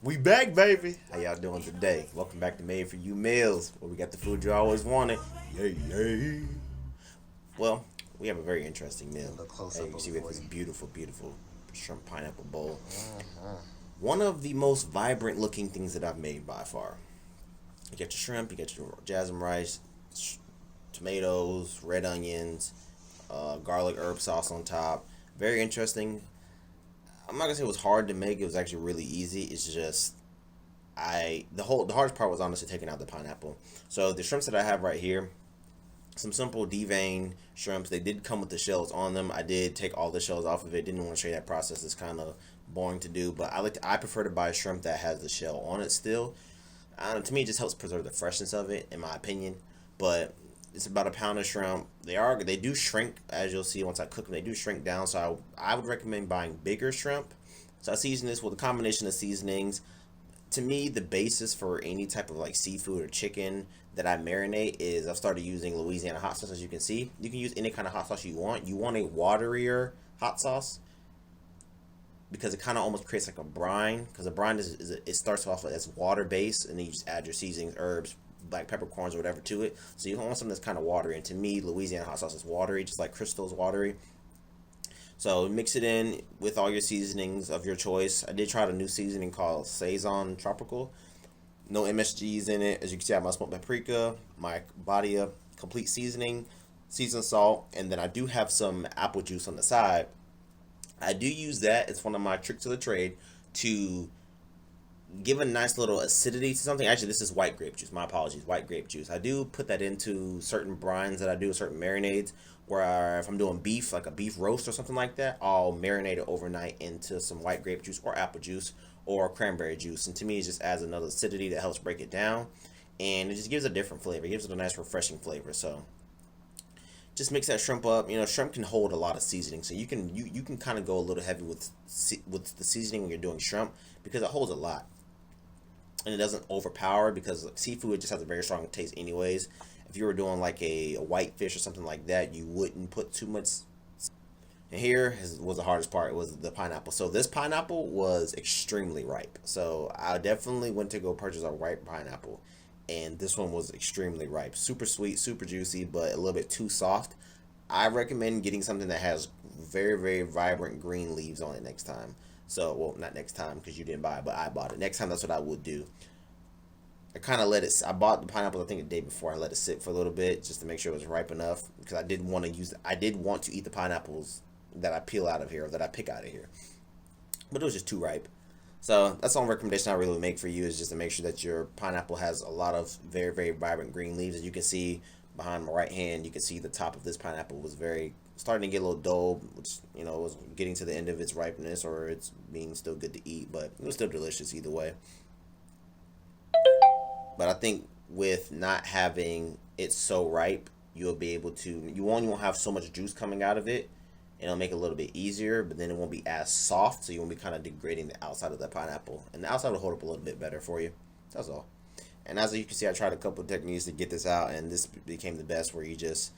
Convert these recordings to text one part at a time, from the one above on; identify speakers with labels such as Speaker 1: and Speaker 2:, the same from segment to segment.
Speaker 1: We back, baby. How y'all doing today? Welcome back to Made for You Meals, where we got the food you always wanted. Yay, yay. Well, we have a very interesting
Speaker 2: Get a
Speaker 1: meal.
Speaker 2: little close
Speaker 1: As
Speaker 2: up
Speaker 1: you can
Speaker 2: of
Speaker 1: see,
Speaker 2: it
Speaker 1: we have
Speaker 2: for
Speaker 1: this
Speaker 2: you.
Speaker 1: beautiful, beautiful shrimp pineapple bowl.
Speaker 2: Uh-huh.
Speaker 1: One of the most vibrant looking things that I've made by far. You get your shrimp, you get your jasmine rice, tomatoes, red onions, garlic herb sauce on top. Very interesting. I'm not gonna say it was hard to make. It was actually really easy. It's just the hardest part was honestly taking out the pineapple. So the shrimps that I have right here, some simple devein shrimps. They did come with the shells on them. I did take all the shells off of it. Didn't want to show you that process. It's kind of boring to do, but I prefer to buy a shrimp that has the shell on it still. To me, it just helps preserve the freshness of it, in my opinion. But it's about a pound of shrimp. They do shrink, as you'll see once I cook them. They do shrink down, so I would recommend buying bigger shrimp. So I season this with a combination of seasonings. To me, the basis for any type of like seafood or chicken that I marinate is I've started using Louisiana hot sauce. As you can see, you can use any kind of hot sauce you want. You want a waterier hot sauce because it kind of almost creates like a brine. Because a brine it starts off as water base, and then you just add your seasonings, herbs, black peppercorns, or whatever to it. So you want something that's kind of watery. And to me, Louisiana hot sauce is watery, just like Crystal's watery. So mix it in with all your seasonings of your choice. I did try a new seasoning called Saigon Tropical. No MSGs in it. As you can see, I have my smoked paprika, my Badia complete seasoning, seasoned salt, and then I do have some apple juice on the side. I do use that. It's one of my tricks of the trade to give a nice little acidity to something. Actually, this is white grape juice. My apologies, white grape juice. I do put that into certain brines that I do, certain marinades. Where if I'm doing beef, like a beef roast or something like that, I'll marinate it overnight into some white grape juice or apple juice or cranberry juice. And to me, it just adds another acidity that helps break it down, and it just gives a different flavor. It gives it a nice, refreshing flavor. So just mix that shrimp up. Shrimp can hold a lot of seasoning, so you can kind of go a little heavy with the seasoning when you're doing shrimp because it holds a lot and it doesn't overpower because seafood just has a very strong taste anyways. If you were doing like a white fish or something like that, you wouldn't put too much. And here was the hardest part. It was the pineapple. So this pineapple was extremely ripe. So I definitely went to go purchase a ripe pineapple, and this one was extremely ripe, super sweet, super juicy, but a little bit too soft. I recommend getting something that has very, very vibrant green leaves on it next time. So, well, not next time because you didn't buy it, but I bought it. Next time, that's what I would do. I kind of let it. I bought the pineapple I think the day before. I let it sit for a little bit just to make sure it was ripe enough because I did want to use. I did want to eat the pineapples that I peel out of here or that I pick out of here, but it was just too ripe. So that's the only recommendation I really make for you is just to make sure that your pineapple has a lot of very, very vibrant green leaves. As you can see behind my right hand, you can see the top of this pineapple was very starting to get a little dull, which was getting to the end of its ripeness or it's being still good to eat, but it was still delicious either way. But I think with not having it so ripe, you'll be able to. You won't have so much juice coming out of it, and it'll make it a little bit easier. But then it won't be as soft, so you won't be kind of degrading the outside of the pineapple, and the outside will hold up a little bit better for you. That's all. And as you can see, I tried a couple of techniques to get this out, and this became the best. Where you just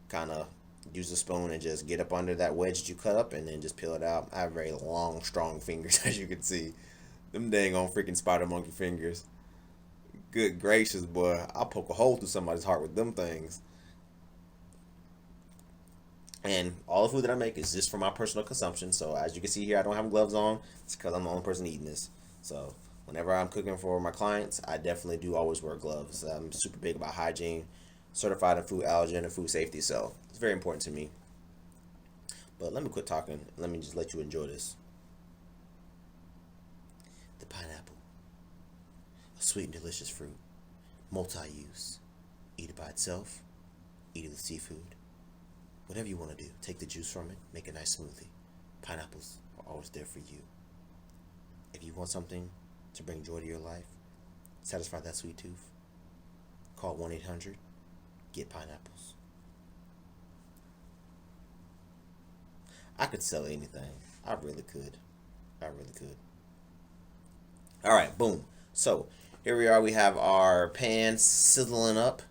Speaker 1: kind of use a spoon and just get up under that wedge that you cut up, and then just peel it out. I have very long, strong fingers, as you can see. Them dang on freaking spider monkey fingers. Good gracious, boy. I'll poke a hole through somebody's heart with them things. And all the food that I make is just for my personal consumption. So as you can see here, I don't have gloves on. It's because I'm the only person eating this. So whenever I'm cooking for my clients, I definitely do always wear gloves. I'm super big about hygiene, certified in food allergen and food safety. So it's very important to me. But let me quit talking. Let me just let you enjoy this. The pineapple, a sweet and delicious fruit, multi-use. Eat it by itself, eat it with seafood, whatever you want to do. Take the juice from it, make a nice smoothie. Pineapples are always there for you. If you want something to bring joy to your life, satisfy that sweet tooth, call 1-800 get pineapples. I could sell anything. I really could. I really could. All right, boom. So here we are. We have our pan sizzling up.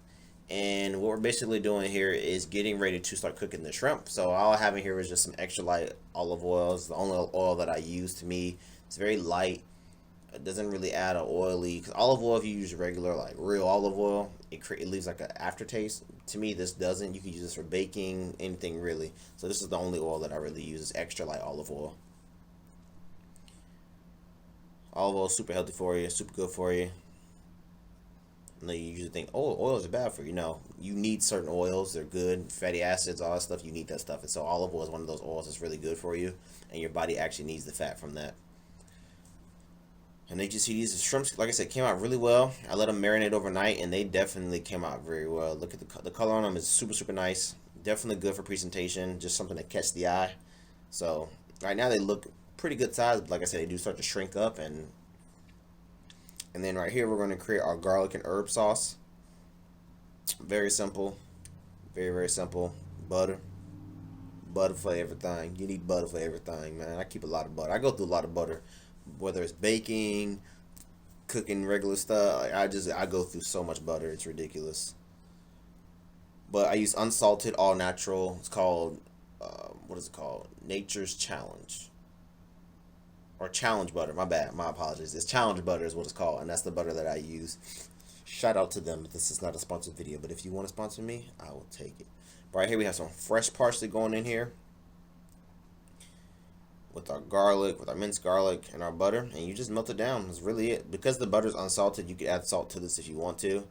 Speaker 1: And what we're basically doing here is getting ready to start cooking the shrimp. So all I have in here is just some extra light olive oil. It's the only oil that I use. To me, it's very light. It doesn't really add a oily, because olive oil, if you use regular like real olive oil, it leaves like an aftertaste. To me, this doesn't. You can use this for baking, anything really. So this is the only oil that I really use, is extra light olive oil. Olive oil is super healthy for you, super good for you. I know you usually think, oh, oils are bad for you. No, you need certain oils. They're good. Fatty acids, all that stuff, you need that stuff. And so olive oil is one of those oils that's really good for you, and your body actually needs the fat from that. And then you see these shrimps, like I said, came out really well. I let them marinate overnight, and they definitely came out very well. Look at the color on them is super, super nice. Definitely good for presentation, just something to catch the eye. So right now they look pretty good size, but like I said, they do start to shrink up. And then right here, we're going to create our garlic and herb sauce. Very simple. Very, very simple. Butter. Butter for everything. You need butter for everything, man. I keep a lot of butter. I go through a lot of butter. Whether it's baking, cooking regular stuff, I go through so much butter, it's ridiculous. But I use unsalted, all natural. It's called, what is it called? Nature's Challenge. Or Challenge butter, my bad, my apologies. It's Challenge butter is what it's called, and that's the butter that I use. Shout out to them. This is not a sponsored video, but if you want to sponsor me, I will take it. But right here we have some fresh parsley going in here. With our garlic, with our minced garlic and our butter, and you just melt it down. That's really it. Because the butter's unsalted, you can add salt to this if you want to.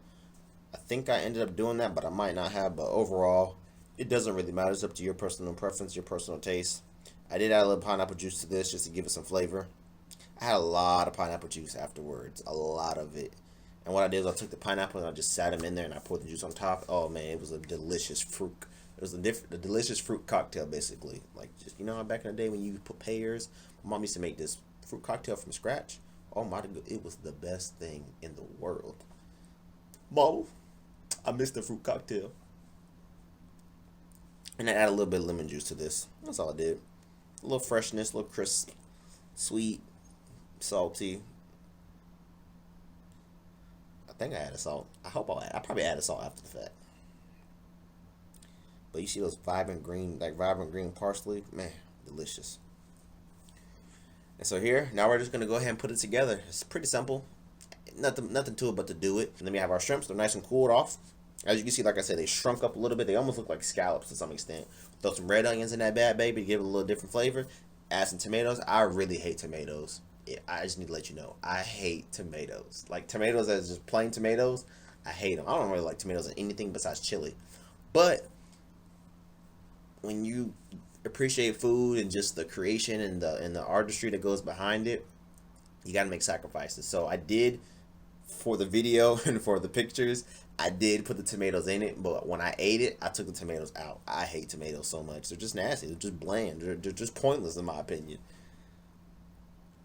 Speaker 1: I think I ended up doing that, but I might not have. But overall, it doesn't really matter. It's up to your personal preference, your personal taste. I did add a little pineapple juice to this just to give it some flavor. I had a lot of pineapple juice afterwards, a lot of it. And what I did was I took the pineapple and I just sat them in there and I poured the juice on top. Oh man, it was a delicious fruit. It was a delicious fruit cocktail, basically. Like, just, you know, back in the day when you put pears, my mom used to make this fruit cocktail from scratch. Oh my God, it was the best thing in the world. Mom, I missed the fruit cocktail. And I add a little bit of lemon juice to this. That's all I did. A little freshness, a little crisp, sweet, salty. I think I added salt. I probably added salt after the fact. But you see those vibrant green parsley? Man, delicious. And so here, now we're just going to go ahead and put it together. It's pretty simple. Nothing to it but to do it. And then we have our shrimps. They're nice and cooled off. As you can see, like I said, they shrunk up a little bit. They almost look like scallops to some extent. Throw some red onions in that bad baby to give it a little different flavor. Add some tomatoes. I really hate tomatoes. I just need to let you know. I hate tomatoes. Like tomatoes as just plain tomatoes, I hate them. I don't really like tomatoes in anything besides chili. But when you appreciate food and just the creation and the artistry that goes behind it, you got to make sacrifices. So I did, for the video and for the pictures, I did put the tomatoes in it, but when I ate it, I took the tomatoes out. I hate tomatoes so much. They're just nasty. They're just bland. They're just pointless in my opinion.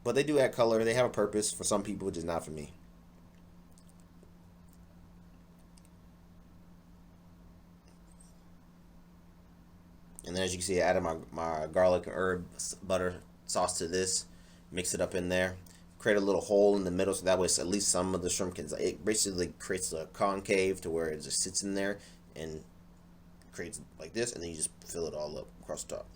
Speaker 1: But they do add color. They have a purpose for some people, just not for me. And then as you can see, I added my garlic and herb butter sauce to this. Mix it up in there. Create a little hole in the middle so that way at least some of the shrimp can, it basically creates a concave to where it just sits in there and creates like this, and then you just fill it all up across the top.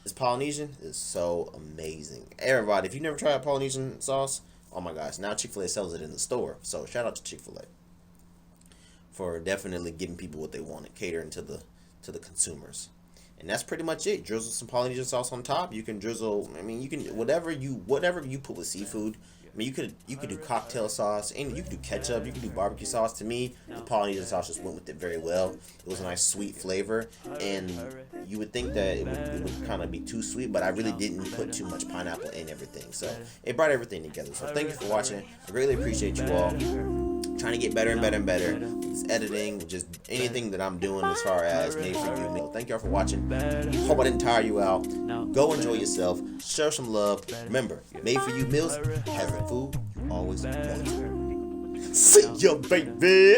Speaker 1: This Polynesian is so amazing. Everybody, if you've never tried Polynesian sauce, oh my gosh, now Chick-fil-A sells it in the store. So shout out to Chick-fil-A for definitely giving people what they want and catering to the consumers. And that's pretty much it. Drizzle some Polynesian sauce on top. You can drizzle, I mean, you can whatever you put with seafood. I mean, you could do cocktail sauce, and you could do ketchup, you could do barbecue sauce. To me, the Polynesian sauce just went with it very well. It was a nice sweet flavor, and you would think that it would kind of be too sweet, but I really didn't put too much pineapple in everything. So it brought everything together. So thank you for watching. I greatly appreciate you all. Trying to get better and better and better. It's editing, just anything that I'm doing as far as made for you meal. Thank y'all for watching. Hope I didn't tire you out. Go enjoy yourself. Show some love. Remember, made for you meals has the food you always wanted. See ya, baby.